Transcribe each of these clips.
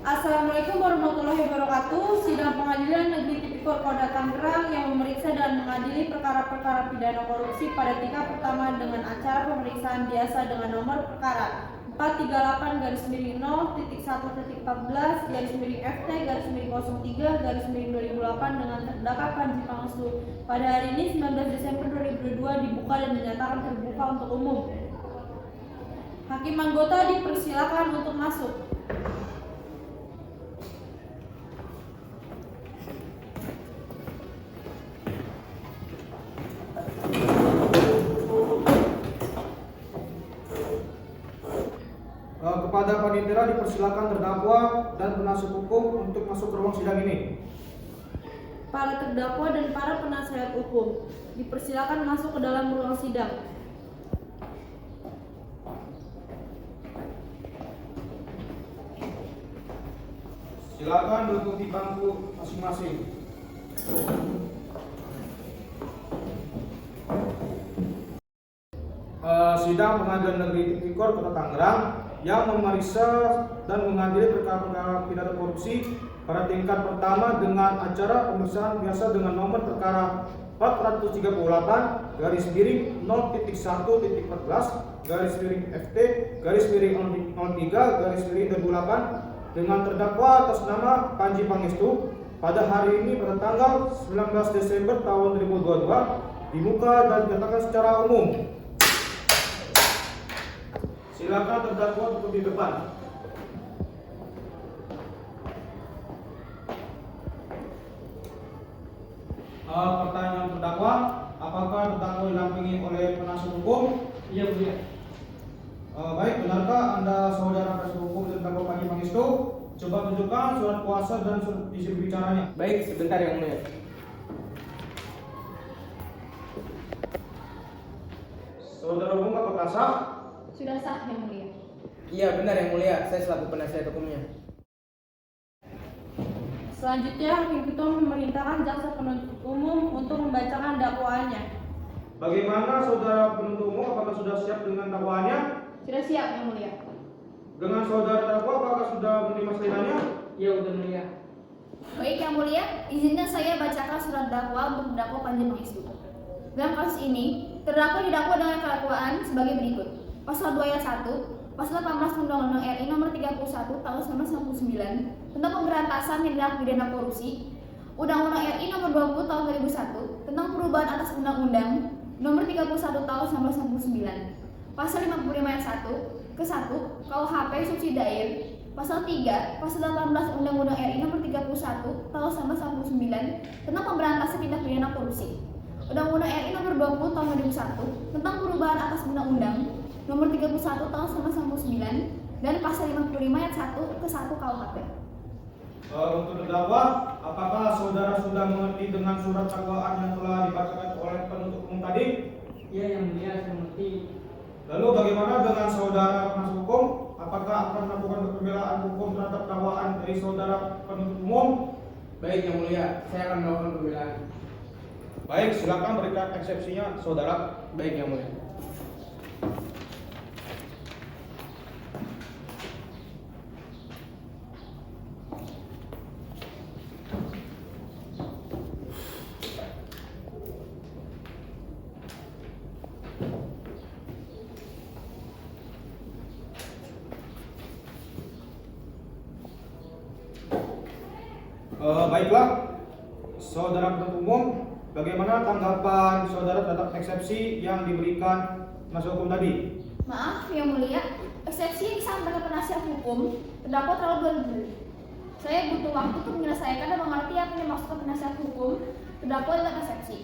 Assalamualaikum warahmatullahi wabarakatuh. Sidang Pengadilan Negeri Tipikor Polda Tangerang yang memeriksa dan mengadili perkara-perkara pidana korupsi pada tingkat pertama dengan acara pemeriksaan biasa dengan nomor perkara 438-00-1.14-FT-03-2008 dengan terdakwa Panji Pangestu pada hari ini 19 Desember 2022 dibuka dan dinyatakan terbuka untuk umum. Hakim anggota dipersilakan untuk masuk. Kepada panitia dipersilakan terdakwa dan penasihat hukum untuk masuk ke ruang sidang ini. Para terdakwa dan para penasihat hukum dipersilakan masuk ke dalam ruang sidang. Silakan duduk di bangku masing-masing. Sidang Pengadilan Negeri Tipikor Kota Tangerang yang memeriksa dan mengadili perkara-perkara pidana korupsi pada tingkat pertama dengan acara pemeriksaan biasa dengan nomor perkara 438-14-FT-03-2008 dengan terdakwa atas nama Panji Pangestu pada hari ini pada tanggal 19 Desember tahun 2022 dibuka dan dinyatakan secara umum. Silakan terdakwa untuk di depan. Pertanyaan terdakwa, apakah terdakwa didampingi oleh penasihat hukum? Iya, Bu. Baik, benarkah Anda saudara penasihat hukum terdakwa Panji Pangestu? Coba tunjukkan surat kuasa dan surat isi bicaranya. Baik, sebentar Yang Mulia. Saudara umum apakah sah? Sudah sah, Yang Mulia. Iya, benar Yang Mulia. Saya selaku penasihat hukumnya. Selanjutnya, Hakim Ketua memerintahkan jaksa penuntut umum untuk membacakan dakwaannya. Bagaimana saudara penuntut umum, apakah sudah siap dengan dakwaannya? Sudah siap, Yang Mulia. Dengan saudara terdakwa, apakah sudah menerima salinan? Iya, Bu Mulia. Baik Yang Mulia, izinkan saya bacakan surat dakwa untuk terdakwa Panji Pangestu. Dalam kasus ini, terdakwa didakwa dengan kelakuan sebagai berikut. Pasal 2 ayat 1, Pasal 18 Undang-Undang RI Nomor 31 Tahun 1999 tentang pemberantasan tindak pidana korupsi, Undang-Undang RI Nomor 20 Tahun 2001 tentang perubahan atas Undang-Undang Nomor 31 Tahun 1999, Pasal 55 ayat 1 ke 1 KUHP subsidiar, Pasal 3, Pasal 18 Undang-Undang RI Nomor 31 Tahun 1999 tentang pemberantasan tindak pidana korupsi, Undang-Undang RI Nomor 20 Tahun 2001 tentang perubahan atas Undang-Undang Nomor 31 Tahun 1999 dan Pasal 55 ayat 1 ke 1 KUHP. Untuk terdakwa, apakah saudara sudah mengerti dengan surat dakwaan yang telah dibacakan oleh penuntut umum tadi? Iya, Yang Mulia, saya mengerti. Lalu bagaimana dengan saudara penasihat hukum? Apakah akan melakukan pembelaan hukum terhadap dakwaan dari saudara penuntut umum? Baik Yang Mulia, saya akan melakukan pembelaan. Baik, silakan berikan eksepsinya, saudara. Baik Yang Mulia. Baiklah, saudara penuntut umum, bagaimana tanggapan saudara terhadap eksepsi yang diberikan penasihat hukum tadi? Maaf Yang Mulia, eksepsi yang disampaikan penasihat hukum terdakwa terlalu berlebihan. Saya butuh waktu untuk menyelesaikan dan mengerti apa yang dimaksudkan penasihat hukum terdakwa dalam eksepsi.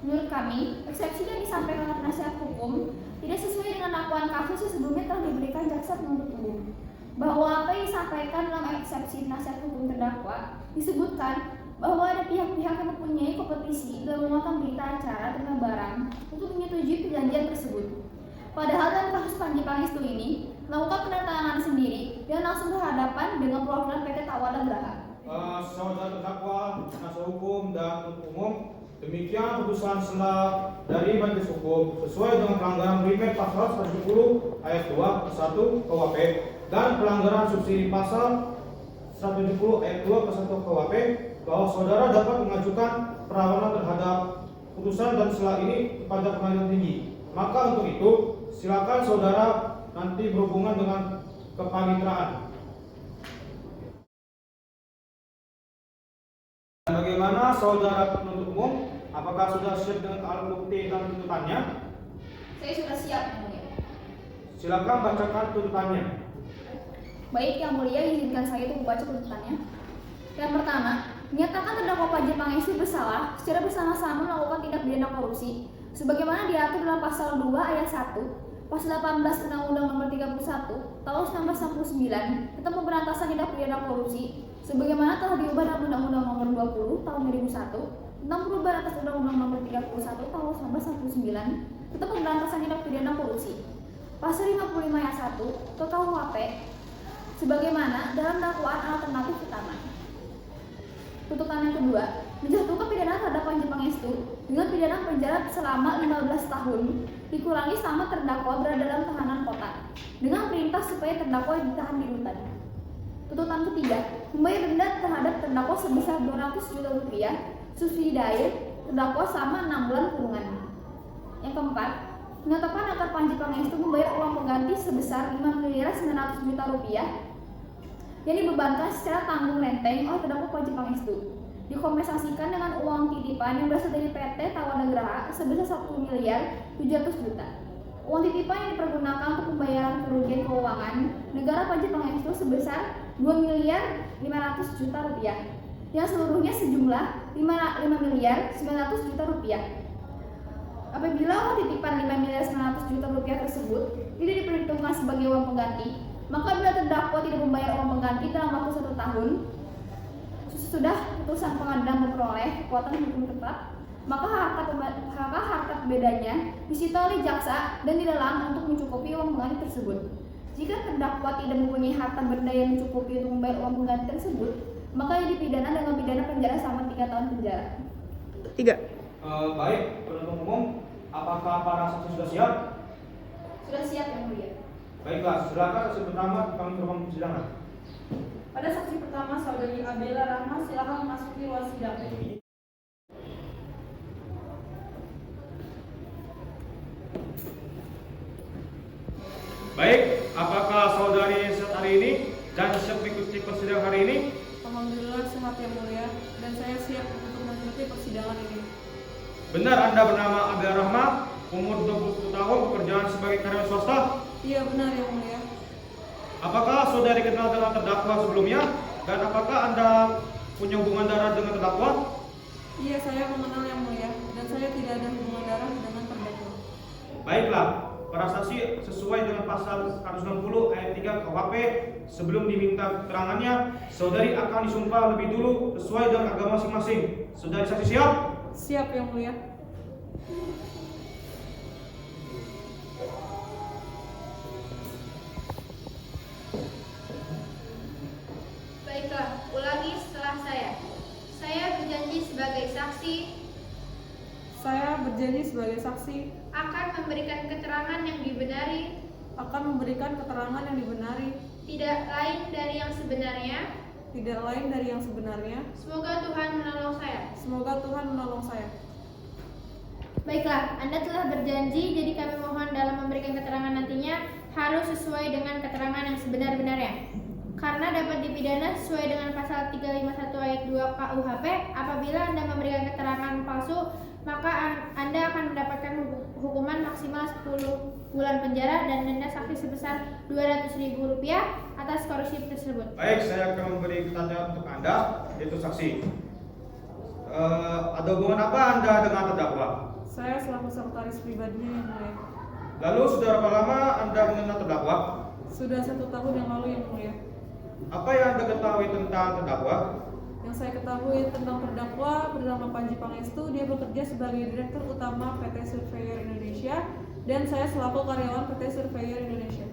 Menurut kami, eksepsi yang disampaikan oleh penasihat hukum tidak sesuai dengan dakwaan kasus yang sebelumnya telah diberikan jaksa penuntut umum. Bahwa apa yang disampaikan dalam eksepsi penasihat hukum terdakwa disebutkan bahwa ada pihak-pihak yang mempunyai kompetisi dalam mengeluarkan berita acara tentang barang untuk menyetujui perjanjian tersebut. Padahal dalam kasus Panji Pangestu ini melakukan penandatanganan sendiri dan langsung berhadapan dengan perwakilan PT Tawala Graha. Saudara terdakwa, penasihat hukum dan penuntut umum, demikian putusan selah dari majelis hukum sesuai dengan pelanggaran primer pasal 110 ayat 2 1 KUHP dan pelanggaran subsidi pasal 170 ayat 2 ke 1 KUHP bahwa saudara dapat mengajukan perlawanan terhadap putusan dan setelah ini kepada pengadilan tinggi. Maka untuk itu silakan saudara nanti berhubungan dengan kepaniteraan. Bagaimana saudara penuntut umum? Apakah sudah siap dengan alat bukti dan tuntutannya? Saya sudah siap, Yang Mulia. Silakan bacakan tuntutannya. Baik, Yang Mulia, izinkan saya untuk membaca tuntutannya. Yang pertama, menyatakan terdakwa Panji Pangestu bersalah secara bersama-sama melakukan tindak pidana korupsi sebagaimana diatur dalam pasal 2 ayat 1, pasal 18 Undang-Undang Nomor 31 Tahun 1999 tentang Pemberantasan Tindak Pidana Korupsi sebagaimana telah diubah dalam Undang-Undang Nomor 20 Tahun 2001 tentang perubahan atas Undang-Undang Nomor 31 Tahun 1999 tentang Pemberantasan Tindak Pidana Korupsi. Pasal 55 ayat 1 ke KUHP sebagaimana dalam dakwaan alternatif utama. Tuntutan yang kedua, menjatuhkan pidana terhadap Panji Pangestu dengan pidana penjara selama 15 tahun dikurangi selama terdakwa berada dalam tahanan kota dengan perintah supaya terdakwa ditahan di rutan. Tuntutan ketiga, membayar denda terhadap terdakwa sebesar 200 juta rupiah subsidi air terdakwa selama 6 bulan kurungan. Yang keempat, menyatakan agar Panji Pangestu membayar uang pengganti sebesar 5.900 juta rupiah yang dibebankan secara tanggung renteng oleh terdakwa Panji Pangestu dikompensasikan dengan uang titipan yang berasal dari PT Tawanugraha sebesar 1.700.000.000 juta. Uang titipan yang dipergunakan untuk pembayaran kerugian keuangan negara Panji Pangestu sebesar 2.500.000.000 juta rupiah yang seluruhnya sejumlah 5.900.000.000 juta rupiah. Apabila uang titipan 5.900.000.000 juta rupiah tersebut tidak diperhitungkan sebagai uang pengganti, maka bila terdakwa tidak membayar uang pengganti dalam waktu 1 tahun sesudah putusan pengadilan memperoleh kekuatan hukum tetap, maka harta bedanya disita oleh jaksa dan dilelang untuk mencukupi uang pengganti tersebut. Jika terdakwa tidak mempunyai harta benda yang mencukupi untuk membayar uang pengganti tersebut, maka ia dipidana dengan pidana penjara selama 3 tahun penjara. 3. Baik, penuntut umum, apakah para saksi sudah siap? Sudah siap, Yang Mulia. Baiklah, silakan saksi pertama kami ke ruang persidangan. Pada saksi pertama, Saudari Abela Rahma, silakan memasuki ruang sidang. Baik, apakah saudari sehat hari ini dan siap mengikuti persidangan hari ini? Alhamdulillah sehat Yang Mulia, dan saya siap untuk mengikuti persidangan ini. Benar Anda bernama Abela Rahma, umur 21 tahun, pekerjaan sebagai karyawan swasta? Iya benar Yang Mulia. Apakah saudari kenal dengan terdakwa sebelumnya? Dan apakah Anda punya hubungan darah dengan terdakwa? Iya, saya mengenal Yang Mulia, dan saya tidak ada hubungan darah dengan terdakwa. Baiklah, para saksi sesuai dengan pasal 160 ayat 3 KUHP, sebelum diminta keterangannya, saudari akan disumpah lebih dulu sesuai dengan agama masing-masing. Saudari saksi siap? Siap Yang Mulia. Baiklah, ulangi setelah saya. Saya berjanji sebagai saksi Saya berjanji sebagai saksi akan memberikan keterangan yang dibenari, tidak lain dari yang sebenarnya. Semoga Tuhan menolong saya. Baiklah, Anda telah berjanji, jadi kami mohon dalam memberikan keterangan nantinya harus sesuai dengan keterangan yang sebenar-benarnya. Karena dapat dipidana sesuai dengan pasal 351 ayat 2 KUHP, apabila Anda memberikan keterangan palsu, maka Anda akan mendapatkan hukuman maksimal 10 bulan penjara dan denda saksi sebesar Rp200.000 atas korupsi tersebut. Baik, saya akan memberi pertanyaan untuk Anda, yaitu saksi. Ada hubungan apa Anda dengan terdakwa? Saya selaku sekretaris pribadinya Yang Mulia. Lalu sudah berapa lama Anda mengenal terdakwa? Sudah 1 tahun yang lalu Yang Mulia. Apa yang Anda ketahui tentang terdakwa? Yang saya ketahui tentang terdakwa bernama Panji Pangestu, dia bekerja sebagai Direktur Utama PT Surveyor Indonesia, dan saya selaku karyawan PT Surveyor Indonesia.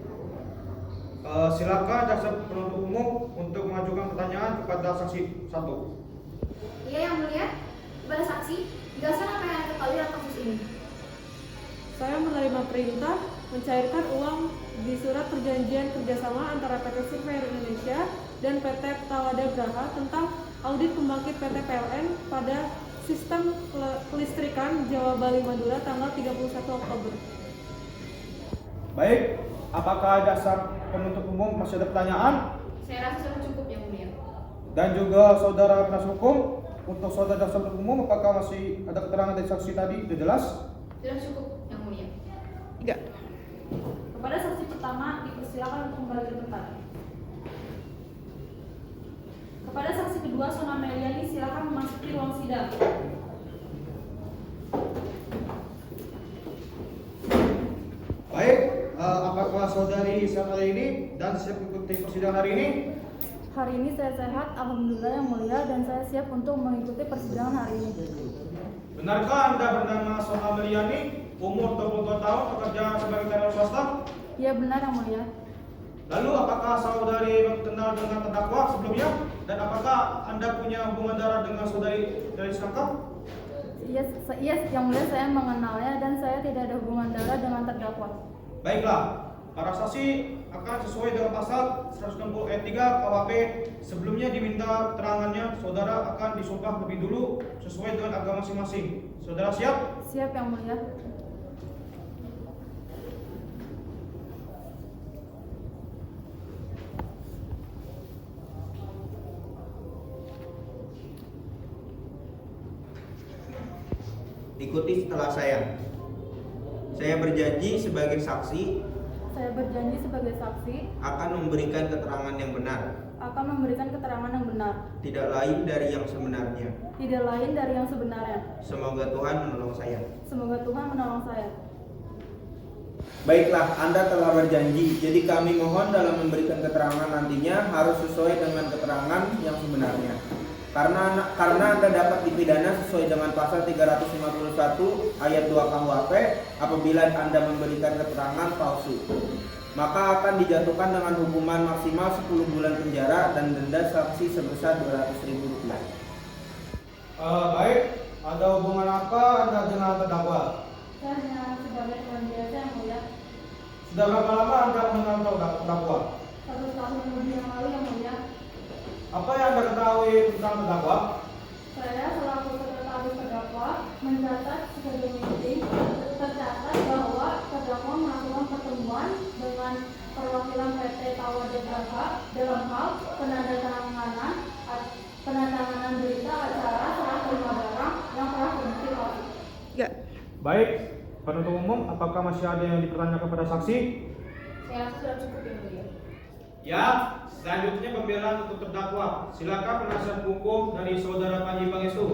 Silakan jaksa penuntut umum untuk mengajukan pertanyaan kepada saksi 1. Iya Yang Mulia, kepada saksi, jelaskan apa yang Anda ketahui dalam kasus ini. Saya menerima perintah mencairkan uang di surat perjanjian kerjasama antara PT Surveyor Indonesia dan PT Tawada Graha tentang audit pembangkit PT PLN pada sistem kelistrikan Jawa Bali Madura tanggal 31 Oktober. Baik, apakah jaksa penuntut umum masih ada pertanyaan? Saya rasa sudah cukup Yang Mulia. Dan juga saudara penasihat hukum, untuk saudara jaksa penuntut umum apakah masih ada keterangan dari saksi tadi? Sudah jelas? Sudah cukup Yang Mulia. Kepada saksi pertama dipersilakan untuk kembali ke tempat. Kepada saksi kedua Sona Meliani silakan memasuki ruang sidang. Baik, apakah saudari siap hari ini dan siap mengikuti persidangan hari ini? Hari ini saya sehat, alhamdulillah Yang Mulia, dan saya siap untuk mengikuti persidangan hari ini. Benarkah Anda bernama Sona Meliani, umur 22 tahun, bekerja sebagai karyawan swasta? Ya benar Yang Mulia. Lalu apakah saudari kenal dengan terdakwa sebelumnya? Dan apakah Anda punya hubungan darah dengan saudari dari Sangka? Iya Yang Mulia, saya mengenalnya dan saya tidak ada hubungan darah dengan terdakwa. Baiklah, para saksi akan sesuai dengan pasal 160 ayat 3 KUHP sebelumnya diminta keterangannya, saudara akan disumpah lebih dulu sesuai dengan agama masing-masing. Saudara siap? Siap Yang Mulia. Ikuti setelah saya. Saya berjanji sebagai saksi Saya berjanji sebagai saksi akan memberikan keterangan yang benar, akan memberikan keterangan yang benar, tidak lain dari yang sebenarnya. tidak lain dari yang sebenarnya. Semoga Tuhan menolong saya. Semoga Tuhan menolong saya. Baiklah, Anda telah berjanji. Jadi kami mohon dalam memberikan keterangan nantinya harus sesuai dengan keterangan yang sebenarnya. Karena Anda dapat dipidana sesuai dengan pasal 351 ayat 2 KUHP apabila Anda memberikan keterangan palsu. Maka akan dijatuhkan dengan hukuman maksimal 10 bulan penjara dan denda saksi sebesar Rp200.000. Baik, ada hubungan apa Anda dengan terdakwa? Saya hanya sebagai teman biasa Yang Mulia. Sudah berapa lama Anda mengenal terdakwa? 1 tahun lebih yang lalu Yang Mulia. Apa yang Anda ketahui tentang terdakwa? Saya selaku sekretaris terdakwa mencatat sebelum meeting tercatat bahwa terdakwa melakukan pertemuan dengan perwakilan PT Tawada Graha dalam hal penandatanganan berita acara serah terima barang yang telah terbukti palsu. Baik, penuntut umum, apakah masih ada yang dipertanyakan kepada saksi? Saya rasa sudah cukup Yang Mulia. Ya, selanjutnya pembelaan untuk terdakwa. Silakan penasihat hukum dari saudara Panji Pangestu.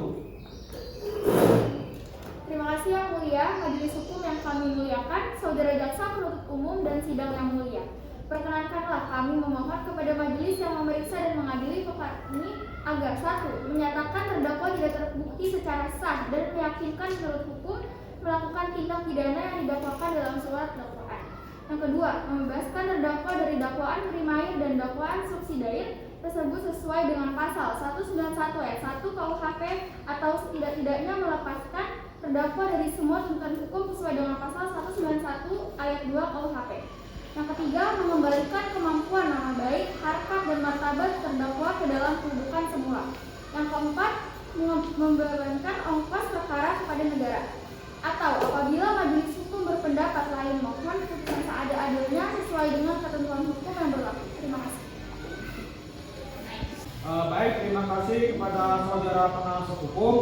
Terima kasih Yang Mulia, majelis hukum yang kami muliakan, saudara jaksa penuntut umum dan sidang yang mulia. Perkenankanlah kami memohon kepada majelis yang memeriksa dan mengadili perkara ini agar 1. Menyatakan terdakwa tidak terbukti secara sah dan meyakinkan menurut hukum melakukan tindak pidana yang didakwakan dalam surat dakwaan. Yang kedua, membebaskan terdakwa dari dakwaan primair dan dakwaan subsidiar tersebut sesuai dengan pasal 191 ayat 1 KUHP atau setidak-tidaknya melepaskan terdakwa dari semua tuntutan hukum sesuai dengan pasal 191 ayat 2 KUHP. Yang ketiga, mengembalikan kemampuan nama baik, harkat dan martabat terdakwa ke dalam kedudukan semula. Yang keempat, membebankan ongkos perkara kepada negara. Atau apabila majelis hukum berpendapat lain, mohon keputusan seada-adanya sesuai dengan ketentuan hukum yang berlaku. Terima kasih. Baik, terima kasih kepada saudara penasihat hukum.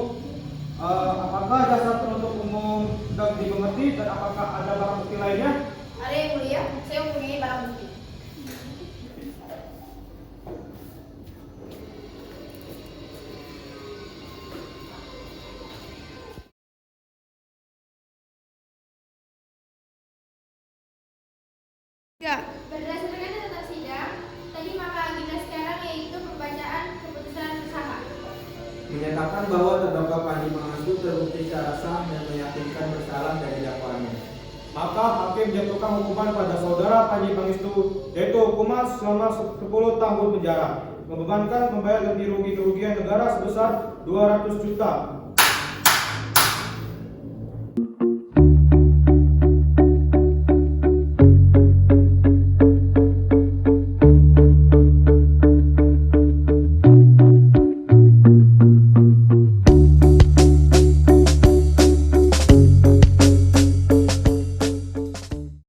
Apakah jasa penuntut umum sudah dimengerti dan apakah ada barang bukti lainnya? Ada Yang Mulia, saya mempunyai barang bukti. Berdasarkan catatan sidang, tadi maka agenda sekarang yaitu pembacaan keputusan bersama. Menyatakan bahwa terdakwa Panji Pangestu terbukti secara sah dan meyakinkan bersalah dari dakwaannya. Maka hakim jatuhkan hukuman pada saudara Panji Pangestu yaitu hukuman selama 10 tahun penjara, membebankan membayar ganti rugi kerugian negara sebesar 200 juta